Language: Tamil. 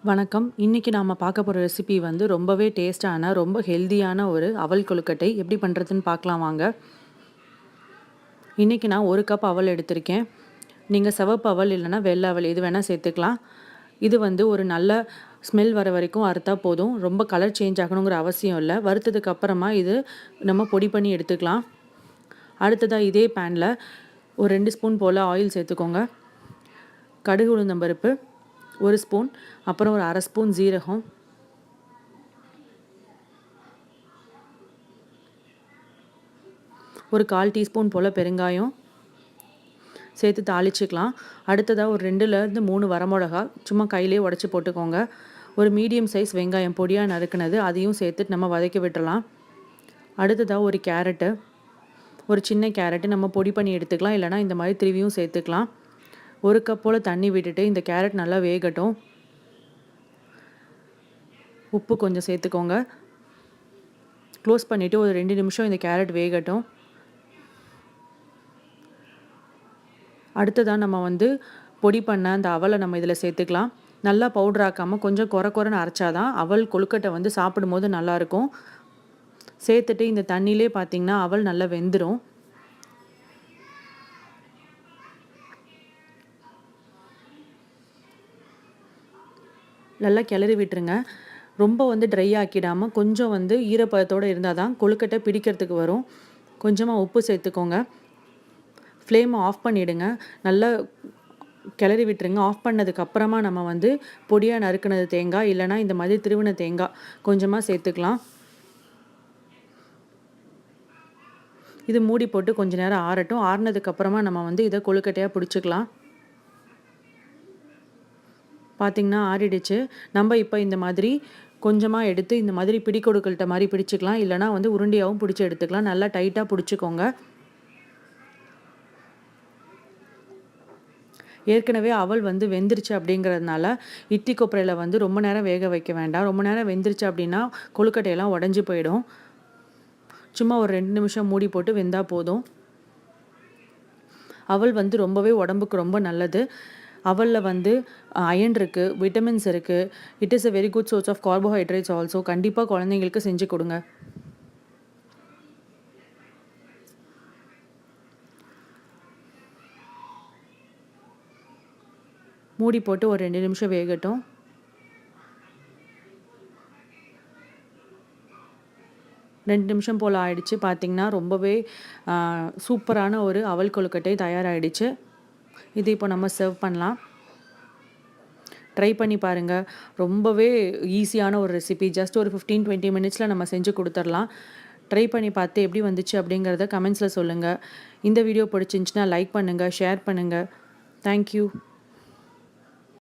வணக்கம். இன்னைக்கு நாம பார்க்க போற ரெசிபி வந்து ரொம்பவே டேஸ்டான, ரொம்ப ஹெல்தியான ஒரு அவல் கொழுக்கட்டை எப்படி பண்ணுறதுன்னு பார்க்கலாம் வாங்க. இன்னைக்கு நான் 1 கப் அவல் எடுத்திருக்கேன். நீங்க சிவப்பு அவல் இல்லைன்னா வெள்ளை அவல் எது வேணால் சேர்த்துக்கலாம். இது வந்து ஒரு நல்ல ஸ்மெல் வர வரைக்கும் வறுத்தா போதும். ரொம்ப கலர் சேஞ்ச் ஆகணுங்கிற அவசியம் இல்லை. வறுத்ததுக்கு அப்புறமா இது நம்ம பொடி பண்ணி எடுத்துக்கலாம். அடுத்ததாக இதே பேனில் ஒரு 2 ஸ்பூன் போல் ஆயில் சேர்த்துக்கோங்க. கடுகு உளுந்தம்பருப்பு 1 ஸ்பூன், அப்புறம் ஒரு 1/2 ஸ்பூன் ஜீரகம், ஒரு 1/4 டீஸ்பூன் போல் பெருங்காயம் சேர்த்து தாளிச்சுக்கலாம். அடுத்ததாக ஒரு 2லேருந்து 3 வரமிளகா சும்மா கையிலே உடச்சி போட்டுக்கோங்க. ஒரு மீடியம் சைஸ் வெங்காயம் பொடியாக நறுக்குனது அதையும் சேர்த்துட்டு நம்ம வதக்கி விட்டுறலாம். அடுத்ததாக ஒரு கேரட்டு, ஒரு சின்ன கேரட்டு நம்ம பொடி பண்ணி எடுத்துக்கலாம், இல்லைனா இந்த மாதிரி திருவியும் சேர்த்துக்கலாம். 1 கப் போல் தண்ணி விட்டுட்டு இந்த கேரட் நல்லா வேகட்டும். உப்பு கொஞ்சம் சேர்த்துக்கோங்க. க்ளோஸ் பண்ணிவிட்டு ஒரு 2 நிமிஷம் இந்த கேரட் வேகட்டும். அடுத்ததாக நம்ம வந்து பொடி பண்ண அந்த அவலை நம்ம இதில் சேர்த்துக்கலாம். நல்லா பவுடர் ஆக்காமல் கொஞ்சம் கொரன்னு அரைச்சாதான் அவல் கொழுக்கட்டை வந்து சாப்பிடும்போது நல்லாயிருக்கும். சேர்த்துட்டு இந்த தண்ணியிலே பார்த்திங்கன்னா அவல் நல்லா வெந்துடும். நல்லா கிளறி விட்டுருங்க. ரொம்ப வந்து ட்ரை ஆக்கிடாமல் கொஞ்சம் வந்து ஈரப்பதத்தோடு இருந்தால் தான் கொழுக்கட்டை பிடிக்கிறதுக்கு வரும். கொஞ்சமாக உப்பு சேர்த்துக்கோங்க. ஃப்ளேமை ஆஃப் பண்ணிவிடுங்க. நல்லா கிளறி விட்டுருங்க. ஆஃப் பண்ணதுக்கப்புறமா நம்ம வந்து பொடியாக நறுக்கினது தேங்காய், இல்லைனா இந்த மாதிரி திருவின தேங்காய் கொஞ்சமாக சேர்த்துக்கலாம். இது மூடி போட்டு கொஞ்சம் நேரம் ஆறட்டும். ஆறினதுக்கப்புறமா நம்ம வந்து இதை கொழுக்கட்டையாக பிடிச்சிக்கலாம். பார்த்திங்கன்னா ஆறிடுச்சு. நம்ம இப்போ இந்த மாதிரி கொஞ்சமாக எடுத்து இந்த மாதிரி பிடிக்கொடுக்கல்ட்ட மாதிரி பிடிச்சிக்கலாம், இல்லைனா வந்து உருண்டையாகவும் பிடிச்சி எடுத்துக்கலாம். நல்லா டைட்டாக பிடிச்சிக்கோங்க. ஏற்கனவே அவல் வந்து வெந்துருச்சு அப்படிங்கிறதுனால இட்லி கொப்பரையில் வந்து ரொம்ப நேரம் வேக வைக்க வேண்டாம். ரொம்ப நேரம் வெந்துருச்சு அப்படின்னா கொழுக்கட்டையெல்லாம் உடஞ்சி போயிடும். சும்மா ஒரு 2 நிமிஷம் மூடி போட்டு வெந்தால் போதும். அவல் வந்து ரொம்பவே உடம்புக்கு ரொம்ப நல்லது. அவலில் வந்து அயன் இருக்குது, விட்டமின்ஸ் இருக்குது. It is a very good source of carbohydrates also. கண்டிப்பாக குழந்தைங்களுக்கு செஞ்சு கொடுங்க. மூடி போட்டு ஒரு 2 நிமிஷம் வேகட்டும். ரெண்டு நிமிஷம் போல் ஆயிடுச்சு. பார்த்திங்கன்னா ரொம்பவே சூப்பரான ஒரு அவல் கொழுக்கட்டை தயாராகிடுச்சு. இது இப்போ நம்ம சர்வ் பண்ணலாம். ட்ரை பண்ணி பாருங்கள். ரொம்பவே ஈஸியான ஒரு ரெசிபி. ஜஸ்ட் ஒரு 15-20 மினிட்ஸில் நம்ம செஞ்சு கொடுத்துடலாம். ட்ரை பண்ணி பார்த்து எப்படி வந்துச்சு அப்படிங்கிறத கமெண்ட்ஸில் சொல்லுங்கள். இந்த வீடியோ பிடிச்சிருந்துச்சுன்னா லைக் பண்ணுங்கள், ஷேர் பண்ணுங்கள். தேங்க்யூ.